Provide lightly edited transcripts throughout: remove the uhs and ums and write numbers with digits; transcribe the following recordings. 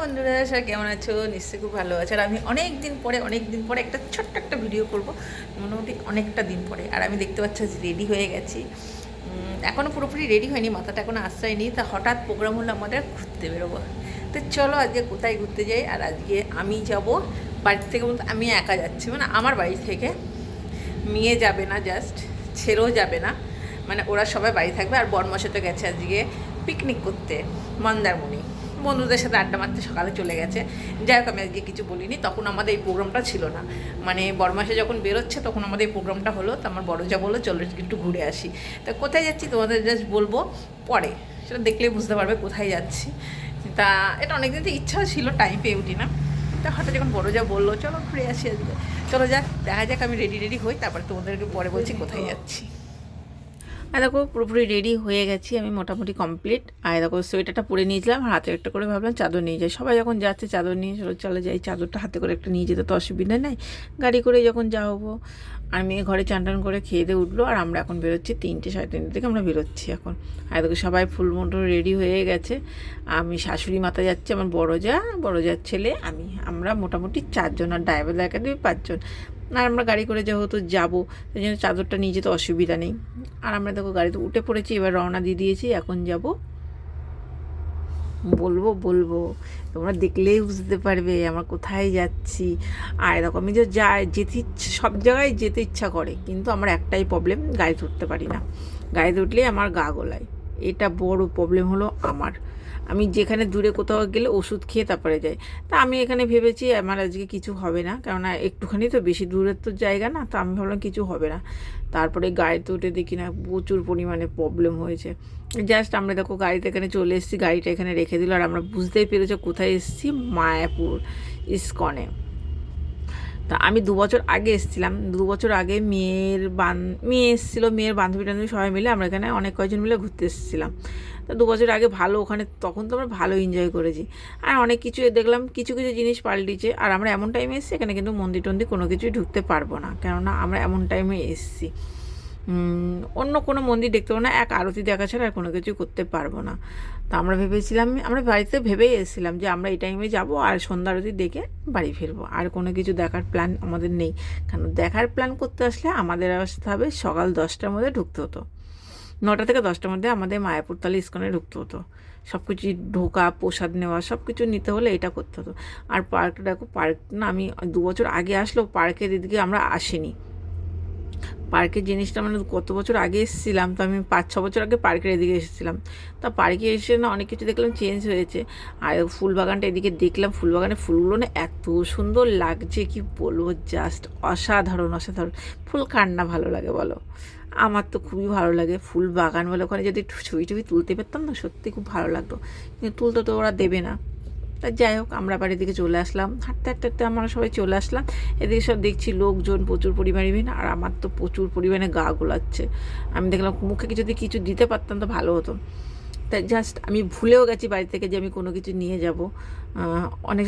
বন্ধুরা, সবাই কেমন আছো? নিশ্চয়ই খুব ভালো আছে। আর আমি অনেক দিন পরে একটা ছোট্ট একটা ভিডিও করব, মোটামুটি অনেকটা দিন পরে। আর আমি দেখতে পাচ্ছি রেডি হয়ে গেছি। এখনও পুরোপুরি রেডি হয়নি, মাথাটা এখনও আশ্রয় নেই। তা হঠাৎ প্রোগ্রাম হলো আমাদের ঘুরতে বেরোবো। তো চলো আজকে কোথায় ঘুরতে যাই। আর আজকে আমি যাব বাড়ি থেকে, বলতে আমি একা যাচ্ছি, মানে আমার বাড়ি থেকে। মেয়ে যাবে না, জাস্ট ছেলেও যাবে না, মানে ওরা সবাই বাড়ি থাকবে। আর বরমাসে তো গেছে আজকে পিকনিক করতে মন্দারমণি, বন্ধুদের সাথে আড্ডা মারতে সকালে চলে গেছে। যাই হোক, আমি আজকে কিছু বলিনি, তখন আমাদের এই প্রোগ্রামটা ছিল না। মানে বরমাসে যখন বেরোচ্ছে তখন আমাদের এই প্রোগ্রামটা হলো। তো আমার বড় যা বললো চলো একটু ঘুরে আসি। তা কোথায় যাচ্ছি তোমাদের জাস্ট বলবো পরে, সেটা দেখলেই বুঝতে পারবে কোথায় যাচ্ছি। তা এটা অনেকদিন থেকে ইচ্ছাও ছিল, টাইম পেয়ে উঠি না। তা হঠাৎ যখন বড় যা বললো চলো ঘুরে আসি আজকে, চলো যাক দেখা যাক। আমি রেডি হই, তারপরে তোমাদেরকে পরে বলছি কোথায় যাচ্ছি। আর দেখো পুরোপুরি রেডি হয়ে গেছি আমি, মোটামুটি কমপ্লিট। আর দেখো সোয়েটারটা পরে নিয়েছিলাম, হাতে একটা করে ভাবলাম চাদর নিয়ে যাই। সবাই যখন যাচ্ছে চাদর নিয়ে চলে যাই, চাদরটা হাতে করে একটা নিয়ে যেতে তো অসুবিধা নেই, গাড়ি করে যখন যাবো। আর মেয়ে ঘরে চান টান করে খেয়ে দিয়ে উঠলো। আর আমরা এখন বেরোচ্ছি 3টে সাড়ে 3টে থেকে আমরা বেরোচ্ছি এখন। আর দেখো সবাই ফুল মন্ডল রেডি হয়ে গেছে। আমি শাশুড়ি মাতা যাচ্ছে, আমার বড় যার ছেলে, আমরা মোটামুটি 4জন। আর ড্রাইভার দেখা দেবে 5জন। আর আমরা গাড়ি করে যেহেতু যাবো, সেই জন্য চাদরটা নিয়ে যেতে অসুবিধা নেই। আর আমরা দেখো গাড়িতে উঠে পড়েছি, এবার রওনা দিয়ে দিয়েছি। এখন যাব বলবো তোমরা দেখলেই বুঝতে পারবে আমরা কোথায় যাচ্ছি। আর এরকম আমি যে যেতে ইচ্ছা, সব জায়গায় যেতে ইচ্ছা করে, কিন্তু আমার একটাই প্রবলেম, গাড়িতে উঠতে পারি না। গাড়িতে উঠলেই আমার গা গোলায়, এটা বড় প্রবলেম হলো আমার। আমি যেখানে দূরে কোথাও গেলে ওষুধ খেয়ে তারপরে যাই। তা আমি এখানে ভেবেছি আমার আজকে কিছু হবে না, কেননা একটুখানি তো, বেশি দূরের তো জায়গা না। তো আমি ভাবলাম কিছু হবে না। তারপরে গাড়িতে উঠে দেখি না প্রচুর পরিমাণে প্রবলেম হয়েছে। জাস্ট আমরা দেখো গাড়িতে এখানে চলে এসেছি, গাড়িটা এখানে রেখে দিল। আর আমরা বুঝতেই পেরেছি কোথায় এসেছি, মায়াপুর ইস্কনে। তা আমি 2 বছর আগে এসেছিলাম, 2 বছর আগে মেয়ে এসেছিলো, মেয়ের বান্ধবী টান্ধবী সবাই মিলে আমরা এখানে অনেক কয়েকজন মিলে ঘুরতে এসেছিলাম। তা 2 বছর আগে ভালো ওখানে, তখন তো আমরা ভালো এনজয় করেছি। আর অনেক কিছু দেখলাম, কিছু কিছু জিনিস পাল্টিছে। আর আমরা এমন টাইমে এসেছি এখানে কিন্তু মন্দির টন্দির কোনো কিছুই ঢুকতে পারবো না, কেননা আমরা এমন টাইমে এসেছি। অন্য কোনো মন্দির দেখতে পাবো না, এক আরতি দেখা ছাড়া আর কোনো কিছু করতে পারবো না। তো আমরা ভেবেছিলাম, আমরা বাড়িতে ভেবেই এসেছিলাম যে আমরা এই টাইমে যাব আর সন্ধ্যা আরতি দেখে বাড়ি ফিরবো। আর কোনো কিছু দেখার প্ল্যান আমাদের নেই, কারণ দেখার প্ল্যান করতে আসলে আমাদের আসতে হবে সকাল 10টার মধ্যে ঢুকতে হতো। 9টা থেকে 10টার মধ্যে আমাদের মায়াপুর তালে ইস্কনে ঢুকতে হতো। সব কিছু ঢোকা, প্রসাদ নেওয়া, সব কিছু নিতে হলে এটা করতে হতো। আর পার্কটা দেখো, পার্ক না, আমি 2 বছর আগে আসলেও পার্কের এদিকে আমরা আসিনি। পার্কের জিনিসটা মানে কত বছর আগে এসেছিলাম, তো আমি 5-6 বছর আগে পার্কের এদিকে এসেছিলাম। তা পার্কে এসে না অনেক কিছু দেখলাম চেঞ্জ হয়েছে। আর ফুল বাগানটা এদিকে দেখলাম, ফুল বাগানের ফুলগুলো না এত সুন্দর লাগছে কি বলবো, জাস্ট অসাধারণ। ফুল কার না ভালো লাগে বলো, আমার তো খুবই ভালো লাগে ফুল বাগান বলে। ওখানে যদি একটু ছবি টবি তুলতে পারতাম না, সত্যি খুব ভালো লাগতো, কিন্তু তুলতে তো ওরা দেবে না। তা যাই হোক, আমরা বাড়ির দিকে চলে আসলাম, হাঁটতে হাঁটতে হাঁটতে আমরা সবাই চলে আসলাম। এদিকে সব দেখছি লোকজন প্রচুর পরিমাণে, আর আমার তো প্রচুর পরিমাণে গা গোলাচ্ছে। আমি দেখলাম মুখে যদি কিছু দিতে পারতাম তো ভালো হতো। তাই জাস্ট আমি ভুলেও গেছি বাড়ি থেকে যে আমি কোনো কিছু নিয়ে যাব। অনেক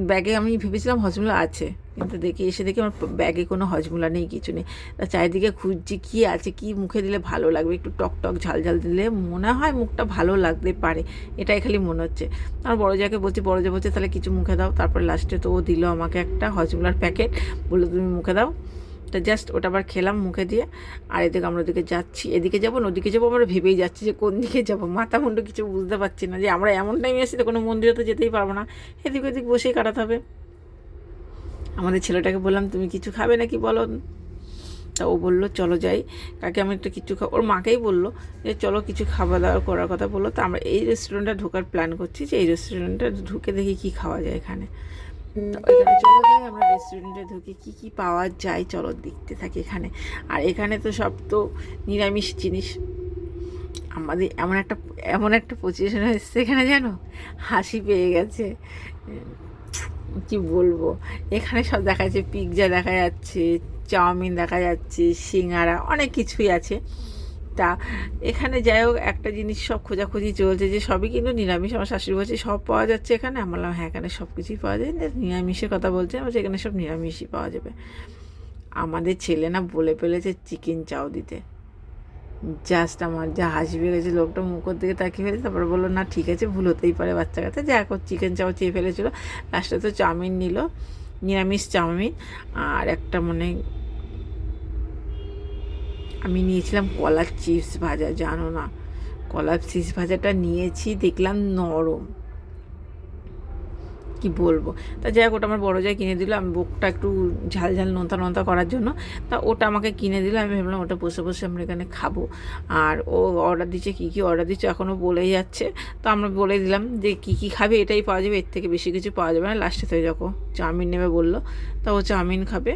ব্যাগে আমি ভেবেছিলাম হজমোলা আছে, কিন্তু এসে দেখি আমার ব্যাগে কোনো হজমোলা নেই, কিছু নেই। তা চারিদিকে খুঁজছি কী আছে, কি মুখে দিলে ভালো লাগবে, একটু টক টক ঝাল ঝাল দিলে মনে হয় মুখটা ভালো লাগতে পারে, এটাই খালি মনে হচ্ছে। আমার বড় জাকে বলছি, বড় যা বলছে তাহলে কিছু মুখে দাও। তারপরে লাস্টে তো ও দিল আমাকে একটা হজমোলার প্যাকেট, বললো তুমি মুখে দাও। তা জাস্ট ওটা আবার খেলাম মুখে দিয়ে। আর এদিকে আমরা ওদিকে যাচ্ছি, এদিকে যাবো না ওদিকে যাবো, আমরা ভেবেই যাচ্ছি যে কোন দিকে যাবো, মাথা মুন্ডু কিছু বুঝতে পারছি না। যে আমরা এমন টাইমে এসেছি তো কোনো মন্দিরে তো যেতেই পারবো না, এদিক ওদিক বসেই কাটাতে হবে। আমাদের ছেলেটাকে বললাম তুমি কিছু খাবে নাকি বলো। তা ও বললো চলো যাই, কাকে আমি একটা কিছু ওর মাকেই বললো যে চলো কিছু খাওয়া দাওয়া করার কথা বললো। তো আমরা এই রেস্টুরেন্টটা ঢোকার প্ল্যান করছি, যে এই রেস্টুরেন্টটা ঢুকে দেখি কী খাওয়া যায় এখানে। তো ওইখানে চলে যাই, আমরা রেস্টুরেন্টে ঢুকে কী পাওয়া যায় চলো দেখতে থাকি এখানে। আর এখানে তো সব তো নিরামিষ জিনিস। আমাদের এমন একটা পজিশন হয়েছে এখানে, জানো হাসি পেয়ে গেছে, কি বলবো। এখানে সব দেখা যাচ্ছে, পিৎজা দেখা যাচ্ছে, চাউমিন দেখা যাচ্ছে, সিঙ্গারা, অনেক কিছুই আছে। তা এখানে যাই হোক একটা জিনিস সব খোঁজাখুঁজি চলছে যে সবই কিন্তু নিরামিষ। আমার শাশুড়ি বলছে সব পাওয়া যাচ্ছে এখানে, আমি বললাম হ্যাঁ এখানে সব কিছুই পাওয়া যায়, নিরামিষের কথা বলছে, বলছে এখানে সব নিরামিষই পাওয়া যাবে। আমাদের ছেলে না বলে ফেলেছে চিকেন চাউ দিতে। জাস্ট আমার যা হাসি পেয়ে গেছে, লোকটা মুখের দিকে তাকিয়ে ফেলেছে, তারপরে বললো না ঠিক আছে, ভুল হতেই পারে বাচ্চা কাছে, যা এখন চিকেন চাও চেয়ে ফেলেছিলো। লাস্টে তো চাউমিন নিল, নিরামিষ চাউমিন। আর একটা মানে আমি নিয়েছিলাম কলার চিপস ভাজা, জানো না কলার চিপস ভাজাটা নিয়েছি, দেখলাম নরম, কি বলবো। তা যাই হোক, ওটা আমার বড় যাই কিনে দিল, আমি বুকটা একটু ঝাল ঝাল নোনতা নোনতা করার জন্য, তা ওটা আমাকে কিনে দিল। আমি ভাবলাম ওটা বসে বসে আমরা এখানে খাবো। আর ও অর্ডার দিচ্ছে, কী কী অর্ডার দিচ্ছে এখনও বলেই যাচ্ছে। তো আমরা বলে দিলাম যে কী কী খাবে এটাই পাওয়া যাবে, এর থেকে বেশি কিছু পাওয়া যাবে না। লাস্টে তো দেখো চাউমিন নেবে বললো, তা ও চাউমিন খাবে।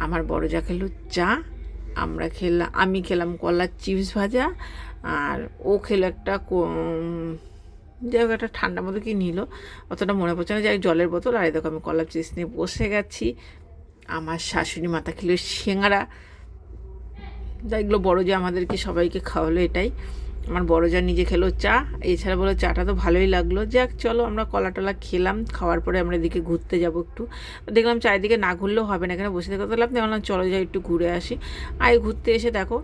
আমার বড় যা খেলো চা, আমি খেলাম কলার চিপস ভাজা, আর ও খেলো একটা যাই হোক একটা ঠান্ডা মতো কি নিল, অতটা মনে পড়ছে না, যাই জলের বোতল। আর দেখো আমি কলার চিপস নিয়ে বসে গেছি। আমার শাশুড়ি মাথা খেলো সিঙ্গারা, যাইগুলো বড় যা আমাদেরকে সবাইকে খাওয়ালো এটাই। আমার বড় যা নিজে খেলো চা, এছাড়া বলো চাটা তো ভালোই লাগলো। যাক চলো আমরা কলা টলা খেলাম, খাওয়ার পরে আমরা এদিকে ঘুরতে যাবো একটু। দেখলাম চারিদিকে না ঘুরলেও হবে না, এখানে বসে থেকে তো লাভ নেই, বললাম চলো যাই একটু ঘুরে আসি। আর ঘুরতে এসে দেখো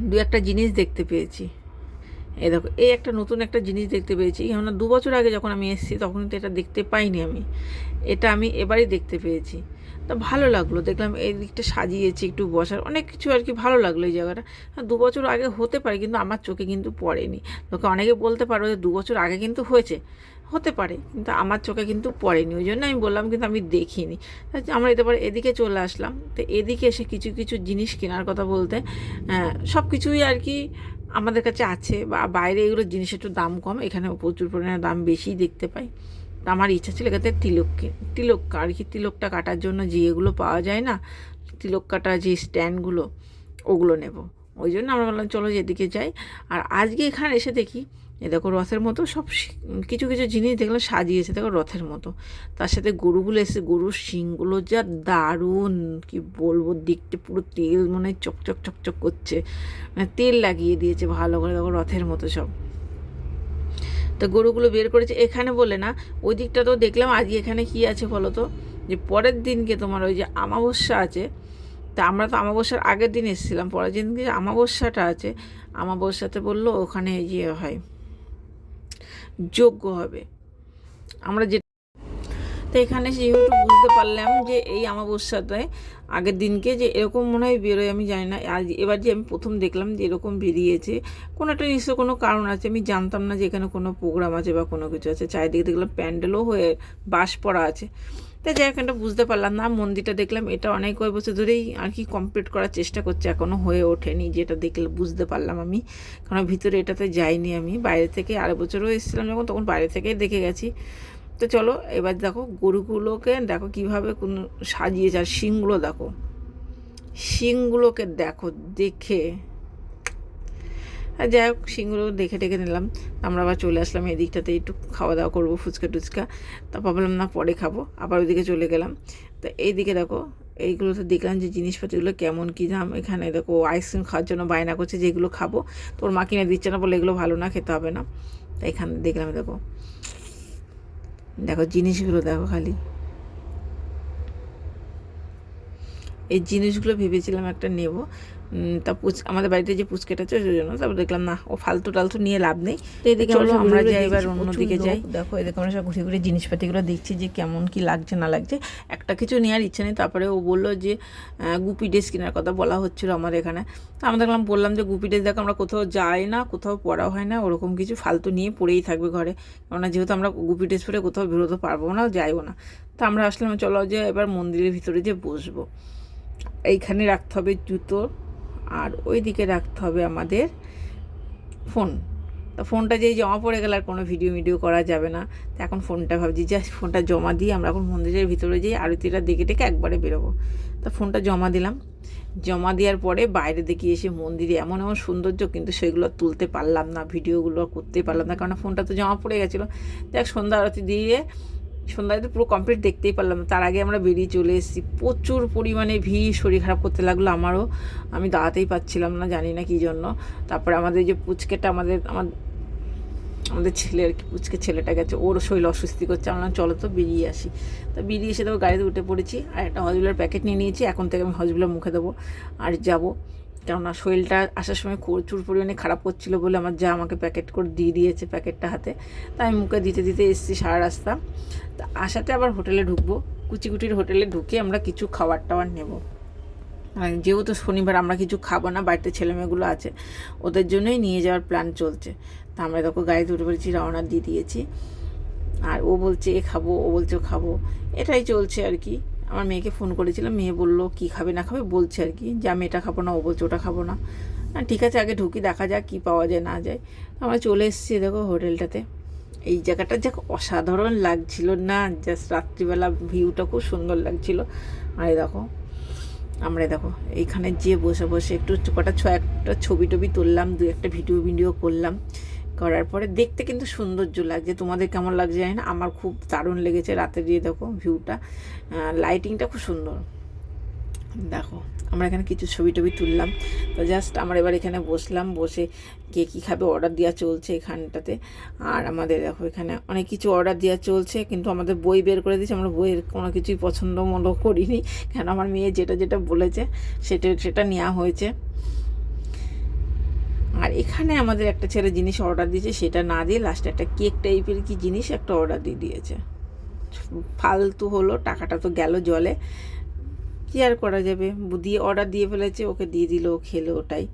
দু একটা জিনিস দেখতে পেয়েছি। এই দেখো এই একটা নতুন একটা জিনিস দেখতে পেয়েছি, কেননা 2 বছর আগে যখন আমি এসেছি তখন তো এটা দেখতে পাইনি আমি, এটা আমি এবারই দেখতে পেয়েছি। তা ভালো লাগলো, দেখলাম এই দিকটা সাজিয়েছি একটু বসার, অনেক কিছু আর কি ভালো লাগলো এই জায়গাটা। 2 বছর আগে হতে পারে কিন্তু আমার চোখে কিন্তু পড়েনি। লোকে অনেকে বলতে পারো যে 2 বছর আগে কিন্তু হয়েছে, হতে পারে, কিন্তু আমার চোখে কিন্তু পড়েনি, ওই জন্য আমি বললাম কিন্তু আমি দেখিনি। আমরা এদিকে চলে আসলাম। তো এদিকে এসে কিছু কিছু জিনিস কেনার কথা বলতে সব কিছুই আর কি আমাদের কাছে আছে, বা বাইরে এগুলো জিনিস একটু দাম কম, এখানে প্রচুর পরিমাণে দাম বেশিই দেখতে পাই। তো আমার ইচ্ছা ছিল এখান থেকে তিলক আর কি, তিলকটা কাটার জন্য যে এগুলো পাওয়া যায় না, তিলক কাটা যে স্ট্যান্ডগুলো, ওগুলো নেব। ওই জন্য আমরা বললাম চলো যেদিকে যাই। আর আজকে এখানে এসে দেখি এ দেখো রথের মতো সব কিছু কিছু জিনিস দেখলাম সাজিয়েছে, দেখো রথের মতো। তার সাথে গরুগুলো এসে, গরুর শিংগুলো যা দারুণ, কি বলবো, দেখতে পুরো তেল মনে হয় চকচক চকচক করছে, মানে তেল লাগিয়ে দিয়েছে ভালো করে, দেখো রথের মতো সব। তো গরুগুলো বের করেছে এখানে বলে না, ওই দিকটা তো দেখলাম। আজকে এখানে কি আছে বলো তো, যে পরের দিনকে তোমার ওই যে আমাবস্যা আছে, তা আমরা তো আমাবস্যার আগের দিন এসেছিলাম, পরের দিনকে যে আমাবস্যাটা আছে, আমাবস্যাতে বললো ওখানে ইয়ে হয়, যজ্ঞ হবে। আমরা যে তো এখানে যেহেতু বুঝতে পারলাম যে এই আমাবস্যাটায় আগের দিনকে যে এরকম মনে হয় বেরোয়, আমি জানি না। আজ এবার যে আমি প্রথম দেখলাম যে এরকম বেরিয়েছে, কোনো একটা নিশ্চয় কোনো কারণ আছে, আমি জানতাম না যে এখানে কোনো প্রোগ্রাম আছে বা কোনো কিছু আছে। চারিদিকে দেখলাম প্যান্ডেলও হয়ে বাস পড়া আছে। তাই যাই এখানটা বুঝতে পারলাম না। মন্দিরটা দেখলাম এটা অনেক কয়েক বছর ধরেই আর কি কমপ্লিট করার চেষ্টা করছে, এখনও হয়ে ওঠেনি, যেটা দেখলে বুঝতে পারলাম আমি, কারণ ভিতরে এটাতে যাইনি আমি, বাইরে থেকে আরেক বছরও এসেছিলাম যখন, তখন বাইরে থেকেই দেখে গেছি। তো চলো এবার দেখো গরুগুলোকে দেখো কীভাবে কোনো সাজিয়েছে, আর শিংগুলো দেখো, শিংগুলোকে দেখো দেখে। আর যাই হোক শিংগুলো দেখে টেকে নিলাম। আমরা আবার চলে আসলাম এদিকটাতে, একটু খাওয়া দাওয়া করবো ফুচকা টুচকা। তা ভাবলাম না পরে খাবো, আবার ওইদিকে চলে গেলাম। তো এইদিকে দেখো এইগুলোতে দেখলাম যে জিনিসপাতিগুলো কেমন কী দাম। এখানে দেখো আইসক্রিম খাওয়ার জন্য বায়না করছে, যেগুলো খাবো তোর মা কিনে দিচ্ছে না বলে, এগুলো ভালো না, খেতে হবে না। তাই এখানে দেখলাম, দেখো দেখো জিনিসগুলো দেখো খালি, এই জিনিসগুলো ভেবেছিলাম একটা নেব। তা আমাদের বাড়িতে যে পুচকেটা আছে ওই জন্য, তারপর দেখলাম না ও ফালতু টালতু নিয়ে লাভ নেই। তো এদিকে আমরা যাই, এবার অন্যদিকে যাই। দেখো এদিকে আমরা সব ঘুরে ঘুরে জিনিসপাতিগুলো দেখছি যে কেমন কি লাগছে না লাগছে। একটা কিছু নেওয়ার ইচ্ছা নেই। তারপরে ও বললো যে গুপি ড্রেস কেনার কথা বলা হচ্ছিলো আমাদের এখানে। তো আমরা দেখলাম, বললাম যে গুপি ড্রেস দেখো আমরা কোথাও যাই না, কোথাও পরা হয় না, ওরকম কিছু ফালতু নিয়ে পরেই থাকবে ঘরে, কেননা যেহেতু আমরা গুপি ড্রেস পরে কোথাও বেরোতে পারবো না, যাইও না। তো আমরা আসলাম, চলো যে এবার মন্দিরের ভিতরে যে বসবো। এইখানে রাখতে হবে জুতো, আর ওই দিকে রাখতে হবে আমাদের ফোন। তো ফোনটা যেই জমা পড়ে গেলে আর কোনো ভিডিও করা যাবে না। তো এখন ফোনটা ভাবছি যে ফোনটা জমা দিয়ে আমরা এখন মন্দিরের ভিতরে যেয়ে আরতিটা দেখে টেকে একবারে বেরোবো। তো ফোনটা জমা দিলাম, জমা দেওয়ার পরে বাইরে দেখি এসে মন্দিরে এমন এমন সৌন্দর্য, কিন্তু সেগুলো তুলতে পারলাম না, ভিডিওগুলো করতে পারলাম না, কারণ ফোনটা তো জমা পড়ে গেছিলো। দেখ সন্ধ্যা আরতি দিয়ে সন্ধ্যায় তো পুরো কমপ্লিট দেখতেই পারলাম। তার আগে আমরা বেরিয়ে চলে এসেছি, প্রচুর পরিমাণে ভিড়, শরীর খারাপ করতে লাগলো আমারও, আমি দাঁড়াতেই পারছিলাম না, জানি না কী জন্য। তারপরে আমাদের যে পুচকেটা আমাদের ছেলে আর কি, পুচকে ছেলেটা গেছে, ওর শরীর অস্বস্তি করছে, আমরা চলো তো বেরিয়ে আসি। তো বেরিয়ে এসে তো গাড়িতে উঠে পড়েছি, আর একটা হজবিলের প্যাকেট নিয়ে নিয়েছি, এখন থেকে আমি হজবিলের মুখে দেবো আর যাব। কেননা শরীরটা আসার সময় প্রচুর পরিমাণে খারাপ করছিল বলে আমার যা আমাকে প্যাকেট করে দিয়ে দিয়েছে প্যাকেটটা হাতে, তাই আমি মুখে দিতে দিতে এসেছি সারা রাস্তা। তা আসাতে আবার হোটেলে ঢুকবো, কুচিকুটির হোটেলে ঢুকে আমরা কিছু খাবার টাবার নেব। যেহেতু শনিবার আমরা কিছু খাবো না, বাড়িতে ছেলেমেয়েগুলো আছে, ওদের জন্যই নিয়ে যাওয়ার প্ল্যান চলছে। তা আমরা দেখো গাড়িতে উঠে পড়েছি, রওনা দিয়ে দিয়েছি। আর ও বলছে এ খাবো, ও বলছে ও খাবো, এটাই চলছে আর কি। আমার মেয়েকে ফোন করেছিলাম, মেয়ে বললো কী খাবে না খাবে বলছে আর কি, যে আমি এটা খাবো না, ও বলছে ওটা খাবো না। ঠিক আছে আগে ঢুকি, দেখা যাক কী পাওয়া যায় না যায়। আমরা চলে এসেছি দেখো হোটেলটাতে। এই জায়গাটা যে অসাধারণ লাগছিল না, জাস্ট রাত্রিবেলা ভিউটা খুব সুন্দর লাগছিল। আর দেখো আমরা দেখো এইখানে যে বসে বসে একটু একটা ছবি টবি তুললাম, দু একটা ভিডিও করলাম। করার পরে দেখতে কিন্তু সৌন্দর্য লাগছে, তোমাদের কেমন লাগছে জানি না, আমার খুব দারুণ লেগেছে। রাতে দিয়ে দেখো ভিউটা, লাইটিংটা খুব সুন্দর। দেখো আমরা এখানে কিছু ছবি টবি তুললাম। তো জাস্ট আমরা এবার এখানে বসলাম, বসে কে কী খাবে অর্ডার দেওয়া চলছে এখানটাতে। আর আমাদের দেখো এখানে অনেক কিছু অর্ডার দেওয়া চলছে, কিন্তু আমাদের বই বের করে দিয়েছে, আমরা বইয়ের কোনো কিছুই পছন্দ মতো করিনি, কেন আমার মেয়ে যেটা বলেছে সেটা নেওয়া হয়েছে। আর এখানে আমাদের একটা ছেলে জিনিস অর্ডার দিয়েছে, সেটা না দিয়ে লাস্টে একটা কেক টাইপের কি জিনিস একটা অর্ডার দিয়ে দিয়েছে। ফালতু হলো, টাকাটা তো গেল জলে, কী আর করা যাবে, দিয়ে অর্ডার দিয়ে ফেলেছে, ওকে দিয়ে দিল, ও খেলো ওটাই।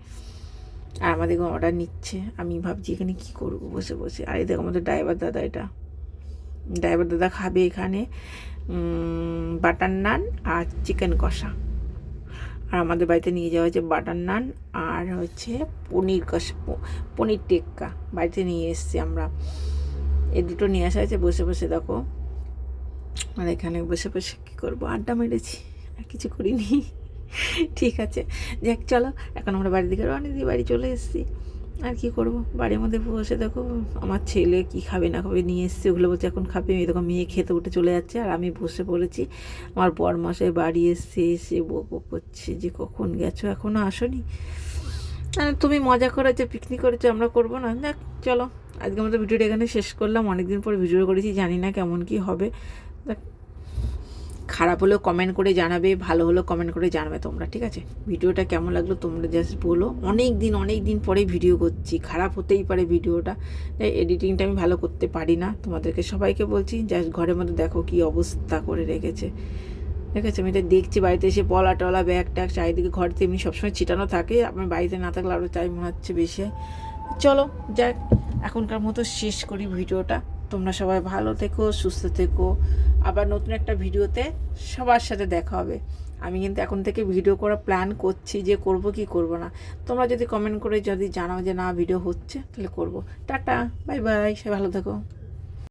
আর আমাদের অর্ডার নিচ্ছে, আমি ভাবছি এখানে কী করবো বসে বসে। আর এই দেখো আমাদের ড্রাইভার দাদা খাবে এখানে বাটার নান আর চিকেন কষা। আর আমাদের বাড়িতে নিয়ে যাওয়া হয়েছে বাটার নান আর হচ্ছে পনির টিক্কা বাড়িতে নিয়ে এসেছি আমরা। এই দুটো নিয়ে আসা হয়েছে। বসে বসে দেখো আর এখানে বসে বসে কী করবো, আড্ডা মেরেছি, আর কিছু করিনি। ঠিক আছে যাক, চলো এখন আমরা বাড়ির দিকে রওনা দিয়ে বাড়ি চলে এসেছি। আর কি করব, বাড়ির মধ্যে বসে দেখো আমার ছেলে কি খাবে না খাবে নিয়ে এসছে, ওগুলো বলছে এখন খাবে। এরকম মেয়ে খেতে উঠে চলে যাচ্ছে, আর আমি বসে পড়েছি। আমার বরমশাই বাড়ি এসে বক করছে যে কখন গেছো, এখনও আসোনি। তুমি মজা করেছো, পিকনিক করেছো, আমরা করবো না। দেখ চলো আজকে আমাদের ভিডিওটা এখানে শেষ করলাম। অনেকদিন পর ভিডিও করেছি, জানি না কেমন কি হবে। দেখ খারাপ হলেও কমেন্ট করে জানাবে, ভালো হলেও কমেন্ট করে জানাবে তোমরা, ঠিক আছে? ভিডিওটা কেমন লাগলো তোমরা জাস্ট বলো। অনেক দিন পরে ভিডিও করছি, খারাপ হতেই পারে ভিডিওটা, তাই এডিটিংটা আমি ভালো করতে পারি না। তোমাদেরকে সবাইকে বলছি জাস্ট ঘরের মধ্যে দেখো কি অবস্থা করে রেখেছে, ঠিক আছে? আমি এটা দেখছি, বাড়িতে এসে পলা টলা ব্যাগ ট্যাগ চারিদিকে ঘরতে এমনি সবসময় ছিটানো থাকে, আমার বাড়িতে না থাকলে আরও তাই মনে হচ্ছে বেশি হয়। চলো যাক এখনকার মতো শেষ করি ভিডিওটা। তোমরা সবাই ভালো থেকো, সুস্থ থেকো। আবার নতুন একটা ভিডিওতে সবার সাথে দেখা হবে। আমি কিন্তু এখন থেকে ভিডিও করার প্ল্যান করছি, যে করব কি করব না। তোমরা যদি কমেন্ট করে যদি জানাও যে না ভিডিও হচ্ছে, তাহলে করব। টাটা, বাই বাই, সবাই ভালো থেকো।